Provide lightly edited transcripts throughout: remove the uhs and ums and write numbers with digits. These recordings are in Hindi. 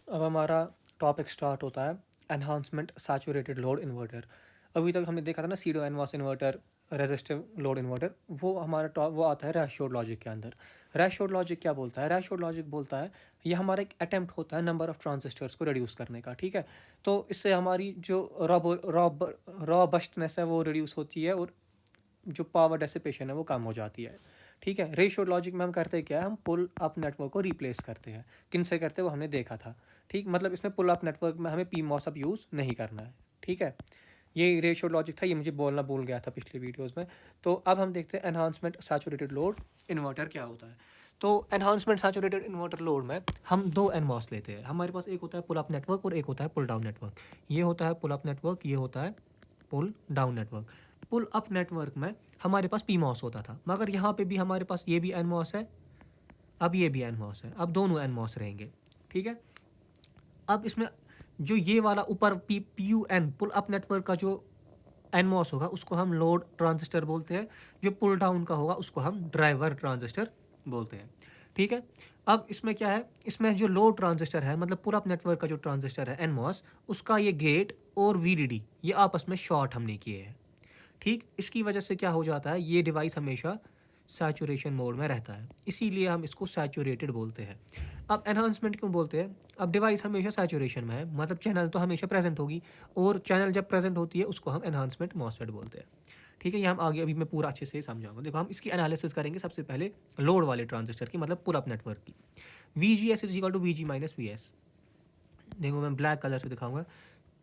अब हमारा टॉपिक स्टार्ट होता है एनहांसमेंट सैचुरेटेड लोड इन्वर्टर। अभी तक हमने देखा था ना pseudo NMOS inverter, resistive load inverter, वो हमारा टॉप वो आता है रैशोर्ड लॉजिक के अंदर। रैशोर्ड लॉजिक क्या बोलता है? रैशोर्ड लॉजिक बोलता है ये हमारा एक अटेम्प्ट होता है नंबर ऑफ ट्रांजिस्टर्स को रिड्यूस करने का, ठीक है। तो इससे हमारी जो रॉबस्टनेस है वो रिड्यूस होती है और जो पावर डेसिपेशन है वो कम हो जाती है, ठीक है। रेशियो लॉजिक में हम करते क्या है, हम पुल अप नेटवर्क को रिप्लेस करते हैं। किन से करते हैं वो हमने देखा था, ठीक। मतलब इसमें पुल अप नेटवर्क में हमें पी मॉस अब यूज़ नहीं करना है, ठीक है। ये रेशियो लॉजिक था, ये मुझे बोलना भूल गया था पिछले वीडियोस में। तो अब हम देखते हैं एनहांसमेंट सैचुरेटेड लोड इन्वर्टर क्या होता है। तो एनहांसमेंट सैचुरेटेड इन्वर्टर लोड में हम दो एनमॉस लेते हैं। हमारे पास एक होता है पुल अप नेटवर्क और एक होता है पुल डाउन नेटवर्क। ये होता है पुल अप नेटवर्क, ये होता है pull down network. Pull up network में हमारे पास पी मॉस होता था, मगर यहाँ पे भी हमारे पास ये भी एन मॉस है, अब ये भी एन मॉस है, अब दोनों एन मॉस रहेंगे, ठीक है। अब इसमें जो ये वाला ऊपर P U N pull up network का जो एन मॉस होगा उसको हम लोड ट्रांजिस्टर बोलते हैं। जो पुल डाउन का होगा उसको हम ड्राइवर ट्रांजिस्टर बोलते हैं, ठीक है। अब इसमें क्या है, इसमें जो लोड ट्रांजिस्टर है मतलब पुल अप नेटवर्क का जो ट्रांजिस्टर है एन मॉस, उसका ये गेट और वीडीडी ये आपस में शॉर्ट हमने किए हैं, ठीक। इसकी वजह से क्या हो जाता है, ये डिवाइस हमेशा सैचुरेशन मोड में रहता है, इसीलिए हम इसको सैचुरेटेड बोलते हैं। अब एनहांसमेंट क्यों बोलते हैं? अब डिवाइस हमेशा सैचुरेशन में है, मतलब चैनल तो हमेशा प्रेजेंट होगी, और चैनल जब प्रेजेंट होती है उसको हम एनहांसमेंट मॉसफेट बोलते हैं, ठीक है। ये हम आगे अभी मैं पूरा अच्छे से समझाऊंगा। देखो हम इसकी एनालिसिस करेंगे सबसे पहले लोड वाले ट्रांजिस्टर की, मतलब पुल अप नेटवर्क की। V G S is equal to V G minus V S. देखो मैं ब्लैक कलर से दिखाऊंगा।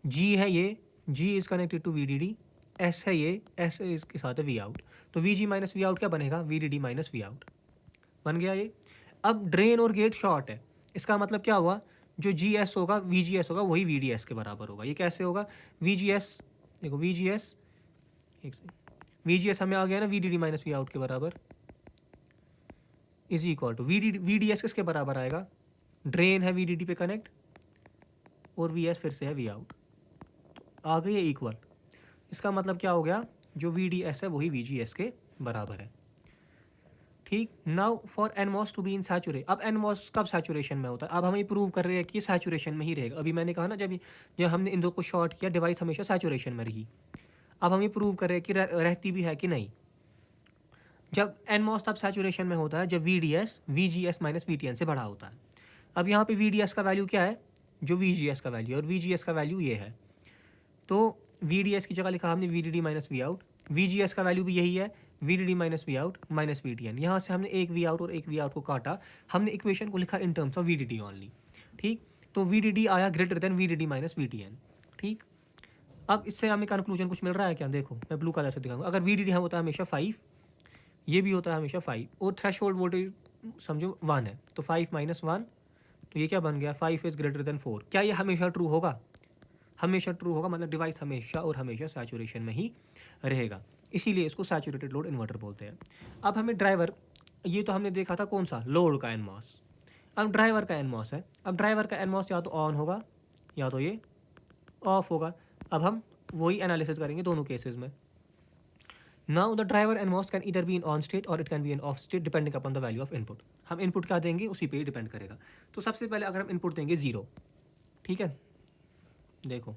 जी है ये, G is connected to V D D. S है ये, एस इसके साथ है वी आउट। तो V G minus V out क्या बनेगा, V D D minus V out बन गया ये। अब ड्रेन और गेट शॉर्ट है, इसका मतलब क्या हुआ, जो जी एस होगा वी जी एस होगा वही वी डी एस के बराबर होगा। ये कैसे होगा, वी जी एस, देखो वी जी एस, एक से वी जी एस हमें आ गया ना V D D minus V out के बराबर, is equal to V D S किसके बराबर आएगा, ड्रेन है वी डी डी पे कनेक्ट और वी एस फिर से है वी आउट, आ गई है इक्वल। इसका मतलब क्या हो गया, जो वी डी एस है वही वी जी एस के बराबर है, ठीक। Now for NMOS to be in saturate, अब एनमॉस कब सैचुरेशन में होता है, अब हमें प्रूव कर रहे हैं कि सैचुरेशन में ही रहेगा। अभी मैंने कहा ना जब हमने इन दो को शॉर्ट किया डिवाइस हमेशा सैचुरेशन में रही। अब हम ये प्रूव कर रहे हैं कि रहती भी है कि नहीं। जब एनमॉस तब सैचुरेशन में होता है जब V D S V G S minus V T N से बड़ा होता है। अब यहाँ पे वी डी एस का वैल्यू क्या है, जो वी जी एस का वैल्यू है, और वी जी एस का वैल्यू ये है। तो वी डी एस की जगह लिखा हमने V D D minus V out, V G S का वैल्यू भी यही है, V D D minus V out minus V T N. यहाँ से हमने एक वी आउट और एक वी आउट को काटा, हमने इक्वेशन को लिखा in terms of V D D only, ठीक। तो वी डी डी आया greater than V D D minus V T N, ठीक। अब इससे हमें कंक्लूजन कुछ मिल रहा है क्या, देखो मैं ब्लू कलर से दिखाऊंगा। अगर वी डी डी हम होता है हमेशा 5, ये भी होता है हमेशा 5, और थ्रेश होल्ड वोल्टेज समझो 1 है, तो 5 माइनस 1, तो ये क्या बन गया, 5 इज ग्रेटर देन 4। क्या ये हमेशा ट्रू होगा, हमेशा ट्रू होगा, मतलब डिवाइस हमेशा और हमेशा सैचुरेशन में ही रहेगा, इसीलिए इसको सैचुरेटेड लोड इन्वर्टर बोलते हैं। अब हमें ड्राइवर, ये तो हमने देखा था कौन सा, लोड का एनमॉस। अब ड्राइवर का एनमॉस है। अब ड्राइवर का एनमॉस या तो ऑन होगा या तो ये ऑफ होगा। अब हम वही एनालिसिस करेंगे दोनों केसेस में। Now the driver NMOS can इधर बी इन ऑन स्टेट और it can be in of state depending upon the value of input. हम इनपुट क्या देंगे उसी पे ही डिपेंड करेगा। तो सबसे पहले अगर हम इनपुट देंगे 0, ठीक है, देखो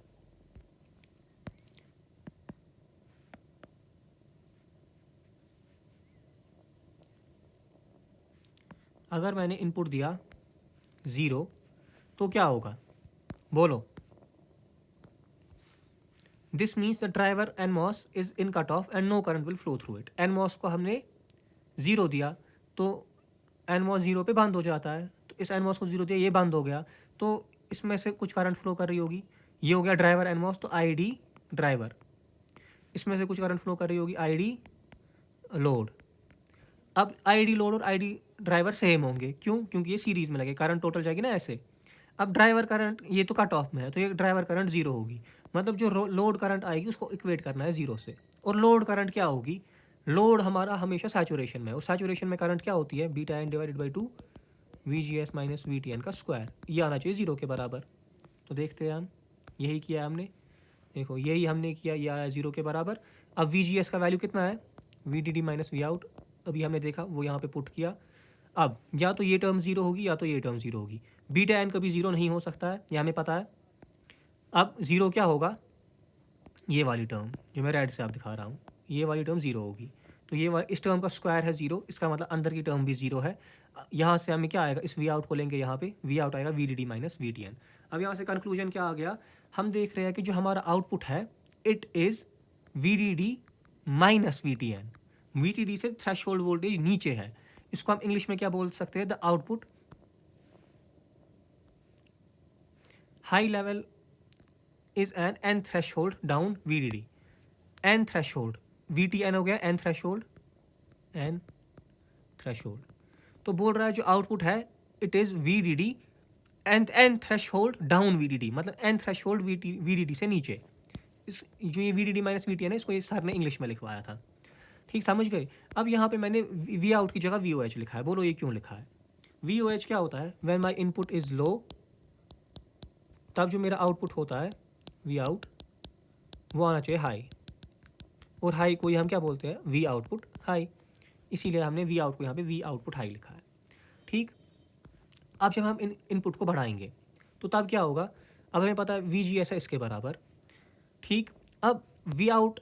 अगर मैंने इनपुट दिया 0 तो क्या होगा, बोलो। This means the driver NMOS is in cut off and no current will flow through it. NMOS को हमने 0 दिया तो एनमॉस 0 पे बंद हो जाता है, तो इस एनमॉस को 0 दिया ये बंद हो गया, तो इसमें से कुछ करंट फ्लो कर रही होगी, ये हो गया ड्राइवर एनमॉस, तो आई डी ड्राइवर। इसमें से कुछ करंट फ्लो कर रही होगी आई डी लोड। अब आई डी लोड और आई डी ड्राइवर सेम होंगे, क्यों, क्योंकि ये सीरीज में लगे, करंट टोटल जाएगी ना ऐसे। अब ड्राइवर करंट ये तो कट ऑफ में है, तो ये ड्राइवर करंट 0 होगी, मतलब जो लोड करंट आएगी उसको इक्वेट करना है 0 से। और लोड करंट क्या होगी, लोड हमारा हमेशा सैचुरेशन में है, और सैचुरेशन में करंट क्या होती है, beta N divided by 2 V G S minus V T N का स्क्वायर, ये आना चाहिए 0 के बराबर। तो देखते हैं हम, यही किया हमने, देखो यही हमने किया, ये आया 0 के बराबर। अब वी जी एस का वैल्यू कितना है, V D D minus V out, अभी हमने देखा वो यहाँ पे पुट किया। अब या तो ये टर्म ज़ीरो होगी या तो ये टर्म ज़ीरो होगी, बीटा एन कभी ज़ीरो नहीं हो सकता है, यह हमें पता है। अब ज़ीरो क्या होगा, ये वाली टर्म जो मैं रेड से आप दिखा रहा हूँ, ये वाली टर्म ज़ीरो होगी। तो ये इस टर्म का स्क्वायर है ज़ीरो, इसका मतलब अंदर की टर्म भी ज़ीरो है। यहाँ से हमें क्या आएगा, इस वी आउट को लेंगे, यहाँ पे वी आउट आएगा V D D minus V T N. अब यहाँ से कंक्लूजन क्या आ गया, हम देख रहे हैं कि जो हमारा आउटपुट है it is V D D minus V T N. V T D से थ्रेशोल्ड वोल्टेज नीचे है, इसको हम इंग्लिश में क्या बोल सकते हैं, the output high level is an N threshold down V D D. N threshold, V T N हो गया एन थ्रेशोल्ड, एन थ्रेशोल्ड। तो बोल रहा है जो आउटपुट है it is V D D N N threshold down V D D, मतलब N threshold V D D से नीचे। इस जो ये V D D minus V T है ना, इसको ये सर ने इंग्लिश में लिखवाया था, ठीक समझ गए। अब यहाँ पे मैंने वी आउट की जगह वी ओ एच लिखा है, बोलो ये क्यों लिखा है। वी ओ एच क्या होता है, when my input is low, तब जो मेरा आउटपुट होता है वी आउट वो आना चाहिए हाई, और हाई को हम क्या बोलते हैं, वी आउटपुट हाई, इसीलिए हमने वी आउट को यहाँ पे वी आउटपुट हाई लिखा है, ठीक। अब जब हम इनपुट को बढ़ाएंगे तो तब क्या होगा, अब हमें पता है वी जी एस है इसके बराबर, ठीक। अब वी आउट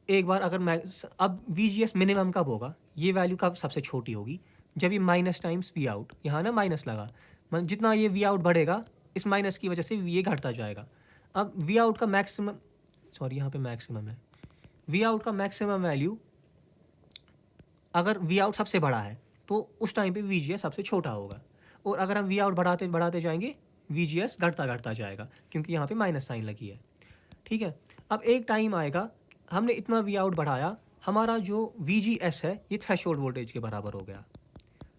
एक बार अगर मैं, अब वी जी एस मिनिमम कब होगा, ये वैल्यू कब सबसे छोटी होगी, जब ये माइनस टाइम्स वी आउट, यहाँ ना माइनस लगा, मतलब जितना ये वी आउट बढ़ेगा इस माइनस की वजह से ये घटता जाएगा। अब वी आउट का मैक्सिमम, सॉरी यहाँ पे मैक्सिमम है, वी आउट का मैक्सिमम वैल्यू अगर वी आउट सबसे बड़ा है तो उस टाइम पे वी जी एस सबसे छोटा होगा, और अगर हम वी आउट बढ़ाते बढ़ाते जाएंगे वी जी एस घटता घटता जाएगा, क्योंकि यहाँ पे माइनस साइन लगी है, ठीक है। अब एक टाइम आएगा हमने इतना वी आउट बढ़ाया, हमारा जो वी जी एस है ये थ्रेशोल्ड वोल्टेज के बराबर हो गया,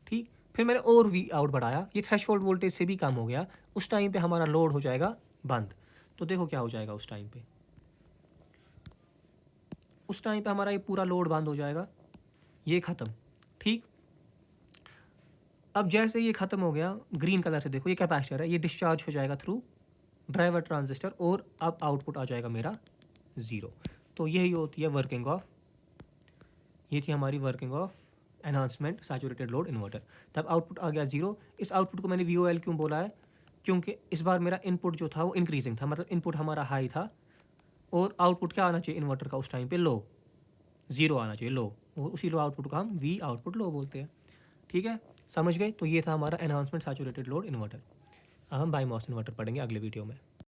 ठीक। फिर मैंने और वी आउट बढ़ाया, ये थ्रेशोल्ड वोल्टेज से भी कम हो गया, उस टाइम पे हमारा लोड हो जाएगा बंद। तो देखो क्या हो जाएगा उस टाइम पे, उस टाइम पे हमारा ये पूरा लोड बंद हो जाएगा, ये ख़त्म, ठीक। अब जैसे ये ख़त्म हो गया, ग्रीन कलर से देखो ये कैपेसिटर है, ये डिस्चार्ज हो जाएगा थ्रू ड्राइवर ट्रांजिस्टर, और अब आउटपुट आ जाएगा मेरा ज़ीरो। तो यही होती है वर्किंग ऑफ, ये थी हमारी working of enhancement saturated load inverter. तब आउटपुट आ गया ज़ीरो। इस आउटपुट को मैंने वी ओ एल क्यों बोला है, क्योंकि इस बार मेरा इनपुट जो था वो इंक्रीजिंग था, मतलब इनपुट हमारा हाई था और आउटपुट क्या आना चाहिए इन्वर्टर का उस टाइम पे, लो, ज़ीरो आना चाहिए, लो, और उसी लो आउटपुट को हम वी आउटपुट लो बोलते हैं, ठीक है, समझ गए। तो ये था हमारा एनहांसमेंट सैचुरेटेड लोड इन्वर्टर। अब हम बाईमॉस इन्वर्टर पढ़ेंगे अगले वीडियो में।